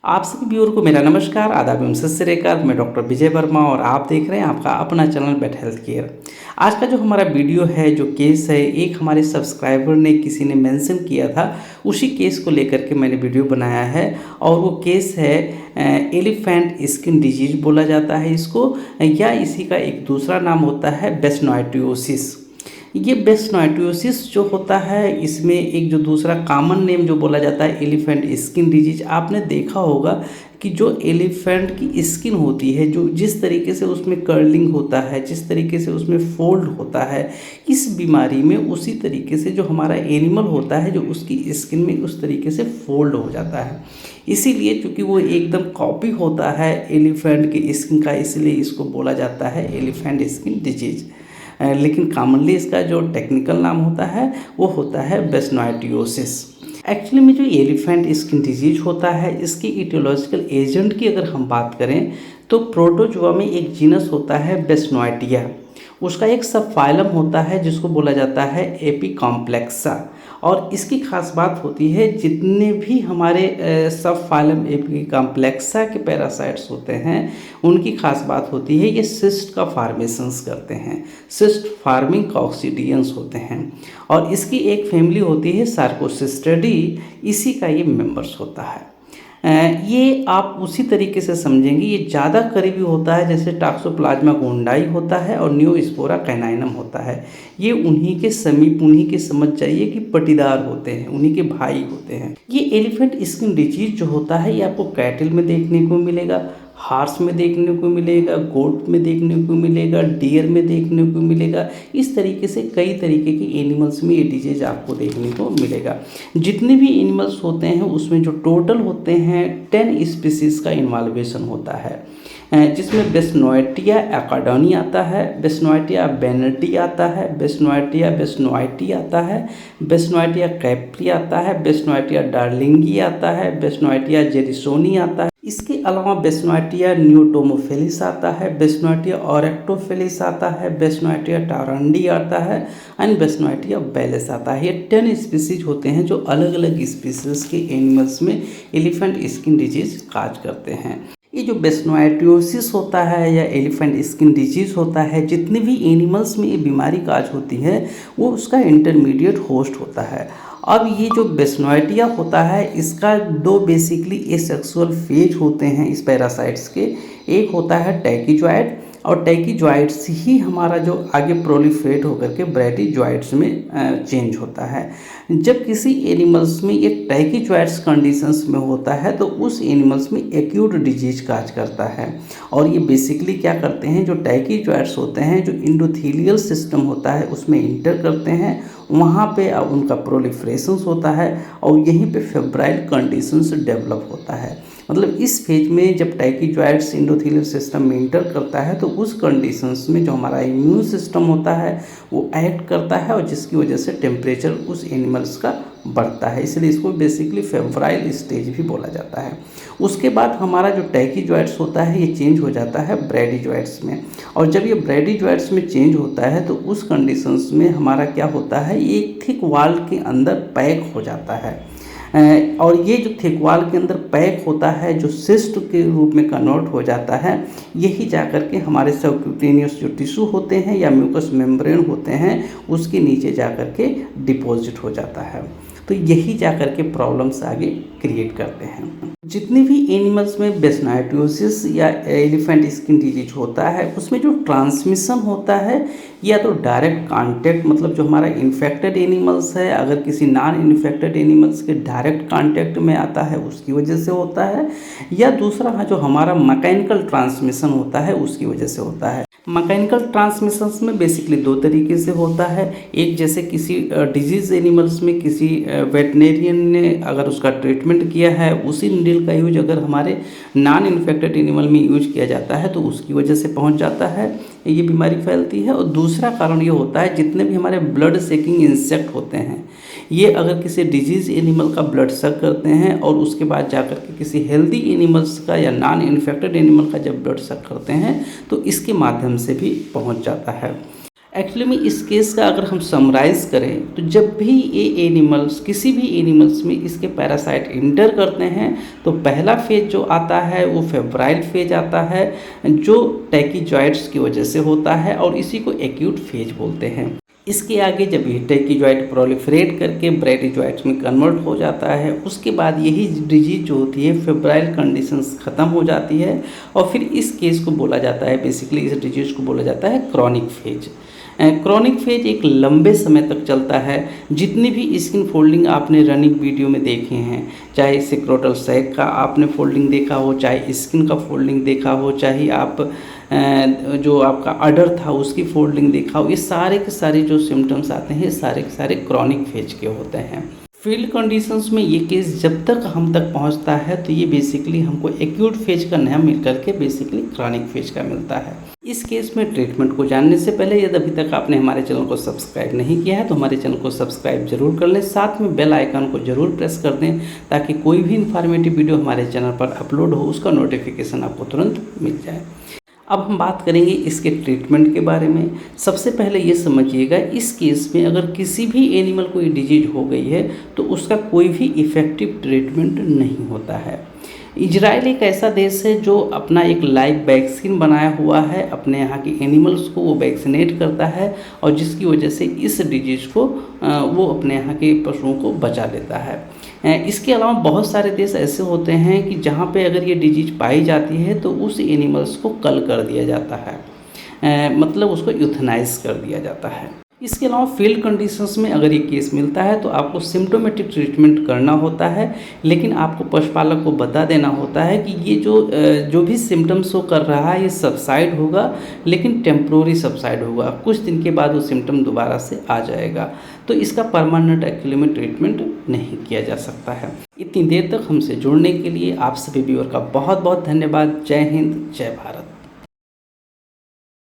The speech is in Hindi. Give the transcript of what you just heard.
आप सभी व्यूअर को मेरा नमस्कार, आदाब एवं सत श्री अकाल। मैं डॉक्टर विजय वर्मा और आप देख रहे हैं आपका अपना चैनल बेट हेल्थ केयर। आज का जो हमारा वीडियो है, जो केस है, एक हमारे सब्सक्राइबर ने किसी ने मेंशन किया था, उसी केस को लेकर के मैंने वीडियो बनाया है। और वो केस है एलिफेंट स्किन डिजीज बोला जाता है इसको, या इसी का एक दूसरा नाम होता है बेस्नोइटियोसिस। ये बेस्नोइटियोसिस जो होता है, इसमें एक जो दूसरा कॉमन नेम जो बोला जाता है एलिफेंट स्किन डिजीज। आपने देखा होगा कि जो एलिफेंट की स्किन होती है, जो जिस तरीके से उसमें कर्लिंग होता है, जिस तरीके से उसमें फोल्ड होता है, इस बीमारी में उसी तरीके से जो हमारा एनिमल होता है, जो उसकी स्किन में उस तरीके से फोल्ड हो जाता है। इसीलिए चूँकि वो एकदम कॉपी होता है एलिफेंट की स्किन का, इसलिए इसको बोला जाता है एलिफेंट स्किन डिजीज। लेकिन कॉमनली इसका जो टेक्निकल नाम होता है वो होता है बेस्नोइटियोसिस। एक्चुअली में जो एलिफेंट स्किन डिजीज होता है, इसकी इटियोलॉजिकल एजेंट की अगर हम बात करें तो प्रोटोजोआ में एक जीनस होता है बेस्नोइटिया, उसका एक सब फाइलम होता है जिसको बोला जाता है एपिकॉम्प्लेक्सा। और इसकी खास बात होती है, जितने भी हमारे सब फाइलम एपिकॉम्प्लेक्सा के पैरासाइट्स होते हैं, उनकी खास बात होती है ये सिस्ट का फार्मेशंस करते हैं, सिस्ट फार्मिंग कॉक्सीडियंस होते हैं। और इसकी एक फैमिली होती है सार्कोसिस्टेडी, इसी का ये मेंबर्स होता है। ये आप उसी तरीके से समझेंगे, ये ज़्यादा करीबी होता है जैसे टॉक्सोप्लाज्मा गोंडाई होता है और नियोस्पोरा कैनाइनम होता है। ये उन्हीं के समीप, उन्हीं के समझ जाइए कि पटीदार होते हैं, उन्हीं के भाई होते हैं। ये एलिफेंट स्किन डिजीज जो होता है, ये आपको कैटल में देखने को मिलेगा, हार्स में देखने को मिलेगा, गोट में देखने को मिलेगा, डियर में देखने को मिलेगा। इस तरीके से कई तरीके के एनिमल्स में ये डिजीज आपको देखने को मिलेगा। जितने भी एनिमल्स होते हैं उसमें जो टोटल होते हैं 10 स्पीसीज़ का इन्वॉल्वेशन होता है, जिसमें बेस्नोइटिया एकाडोनी आता है, बेस्नोइटिया बेनेटी आता है, बेस्नोइटिया बेस्नोइटी आता है, बेस्नोइटिया कैप्री आता है, बेस्नोइटिया डार्लिंगी आता है, बेस्नोइटिया जेरिसोनी आता है। इसके अलावा बेस्नोइटिया न्यूटोमोफिलिस आता है, बेस्नोइटिया ऑरेक्टोफिलिस आता है, बेस्नोइटिया टारंडी आता है एंड बेस्नोइटिया बेलिस आता है। ये 10 स्पीसीज होते हैं जो अलग अलग स्पीसीज के एनिमल्स में एलिफेंट स्किन डिजीज काज करते हैं। ये जो बेस्नोइटियोसिस होता है या एलिफेंट स्किन डिजीज होता है, जितने भी एनिमल्स में ये बीमारी काज होती है वो उसका इंटरमीडिएट होस्ट होता है। अब ये जो बेस्नोइटिया होता है, इसका दो बेसिकली एसेक्सुअल फेज होते हैं इस पैरासाइट्स के। एक होता है टैकीजॉइड, और टैकीजॉइड्स ही हमारा जो आगे प्रोलिफरेट होकर के ब्रैडीजॉइड्स में चेंज होता है। जब किसी एनिमल्स में ये टैकीजॉइड्स कंडीशंस में होता है तो उस एनिमल्स में एक्यूट डिजीज काज करता है। और ये बेसिकली क्या करते हैं, जो टैकीजॉइड्स होते हैं, जो इंडोथीलियल सिस्टम होता है उसमें इंटर करते हैं, वहाँ पे उनका प्रोलिफरेशंस होता है और यहीं पे फेब्राइल कंडीशंस डेवलप होता है। मतलब इस फेज में जब टैकीजॉइड्स इंडोथीलियल सिस्टम में इंटर करता है तो उस कंडीशंस में जो हमारा इम्यून सिस्टम होता है वो एक्ट करता है, और जिसकी वजह से टेम्परेचर उस एनिमल्स का बढ़ता है, इसलिए इसको बेसिकली फेब्राइल स्टेज भी बोला जाता है। उसके बाद हमारा जो टैकीजॉइड्स होता है ये चेंज हो जाता है ब्रैडीजॉइड्स में, और जब ये ब्रैडीजॉइड्स में चेंज होता है तो उस कंडीशंस में हमारा क्या होता है, ये एक थिक वॉल के अंदर पैक हो जाता है। और ये जो थिक वॉल के अंदर पैक होता है, जो सिस्ट के रूप में कन्वर्ट हो जाता है, यही जाकर के हमारे सबक्यूटेनियस जो टिश्यू होते हैं या म्यूकस मेम्ब्रेन होते हैं उसके नीचे जाकर के डिपॉजिट हो जाता है। तो यही जाकर के प्रॉब्लम्स आगे क्रिएट करते हैं। जितने भी एनिमल्स में बेस्नोइटियोसिस या एलिफेंट स्किन डिजीज होता है उसमें जो ट्रांसमिशन होता है, या तो डायरेक्ट कांटेक्ट, मतलब जो हमारा इन्फेक्टेड एनिमल्स है अगर किसी नॉन इन्फेक्टेड एनिमल्स के डायरेक्ट कांटेक्ट में आता है उसकी वजह से होता है, या दूसरा जो हमारा मैकेनिकल ट्रांसमिशन होता है उसकी वजह से होता है। मैकेनिकल ट्रांसमिशंस में बेसिकली दो तरीके से होता है। एक, जैसे किसी डिजीज एनिमल्स में किसी वेटनेरियन ने अगर उसका ट्रीटमेंट किया है, उसी नीडल का यूज अगर हमारे नॉन इन्फेक्टेड एनिमल में यूज किया जाता है तो उसकी वजह से पहुंच जाता है, ये बीमारी फैलती है। और दूसरा कारण ये होता है, जितने भी हमारे ब्लड सेकिंग इंसेक्ट होते हैं, ये अगर किसी डिजीज एनिमल का ब्लड सक करते हैं और उसके बाद जाकर के किसी हेल्दी एनिमल्स का या नॉन इन्फेक्टेड एनिमल का जब ब्लड सक करते हैं तो इसके माध्यम से भी पहुंच जाता है। एक्चुअली में इस केस का अगर हम समराइज़ करें तो जब भी ये एनिमल्स किसी भी एनिमल्स में इसके पैरासाइट इंटर करते हैं तो पहला फेज जो आता है वो फेब्राइल फेज आता है, जो टैकीजॉइड्स की वजह से होता है और इसी को एक्यूट फेज बोलते हैं। इसके आगे जब ये टैकीजॉइड प्रोलिफरेट करके ब्रैडीजॉइड्स में कन्वर्ट हो जाता है, उसके बाद यही डिजीज जो होती है फेब्राइल कंडीशंस ख़त्म हो जाती है और फिर इस केस को बोला जाता है, बेसिकली इस डिजीज को बोला जाता है क्रॉनिक फेज। क्रॉनिक फेज एक लंबे समय तक चलता है। जितनी भी स्किन फोल्डिंग आपने रनिंग वीडियो में देखे हैं, चाहे सिक्रोटल सैक का आपने फोल्डिंग देखा हो, चाहे स्किन का फोल्डिंग देखा हो, चाहे आप जो आपका अडर था उसकी फोल्डिंग देखा हो, ये सारे के सारे जो सिम्टम्स आते हैं सारे के सारे क्रॉनिक फेज के होते हैं। फील्ड कंडीशंस में ये केस जब तक हम तक पहुंचता है तो ये बेसिकली हमको एक्यूट फेज का नया मिल करके बेसिकली क्रॉनिक फेज का मिलता है। इस केस में ट्रीटमेंट को जानने से पहले यदि अभी तक आपने हमारे चैनल को सब्सक्राइब नहीं किया है तो हमारे चैनल को सब्सक्राइब जरूर कर लें, साथ में बेल आइकन को जरूर प्रेस कर दें ताकि कोई भी इन्फॉर्मेटिव वीडियो हमारे चैनल पर अपलोड हो उसका नोटिफिकेशन आपको तुरंत मिल जाए। अब हम बात करेंगे इसके ट्रीटमेंट के बारे में। सबसे पहले ये समझिएगा, इस केस में अगर किसी भी एनिमल को ये डिजीज हो गई है तो उसका कोई भी इफ़ेक्टिव ट्रीटमेंट नहीं होता है। इजराइल एक ऐसा देश है जो अपना एक लाइव वैक्सीन बनाया हुआ है, अपने यहाँ के एनिमल्स को वो वैक्सीनेट करता है और जिसकी वजह से इस डिजीज़ को वो अपने यहाँ के पशुओं को बचा लेता है। इसके अलावा बहुत सारे देश ऐसे होते हैं कि जहाँ पे अगर ये डिजीज पाई जाती है तो उस एनिमल्स को कल कर दिया जाता है, मतलब उसको यूथनाइज कर दिया जाता है। इसके अलावा फील्ड कंडीशंस में अगर ये केस मिलता है तो आपको सिम्टोमेटिक ट्रीटमेंट करना होता है, लेकिन आपको पशुपालक को बता देना होता है कि ये जो भी सिम्टम्स शो कर रहा है ये सबसाइड होगा, लेकिन टेम्प्रोरी सबसाइड होगा, कुछ दिन के बाद वो सिम्टम दोबारा से आ जाएगा, तो इसका परमानेंट एक्चुअली में ट्रीटमेंट नहीं किया जा सकता है। इतनी देर तक हमसे जुड़ने के लिए आप सभी व्यूअर का बहुत बहुत धन्यवाद। जय हिंद, जय भारत।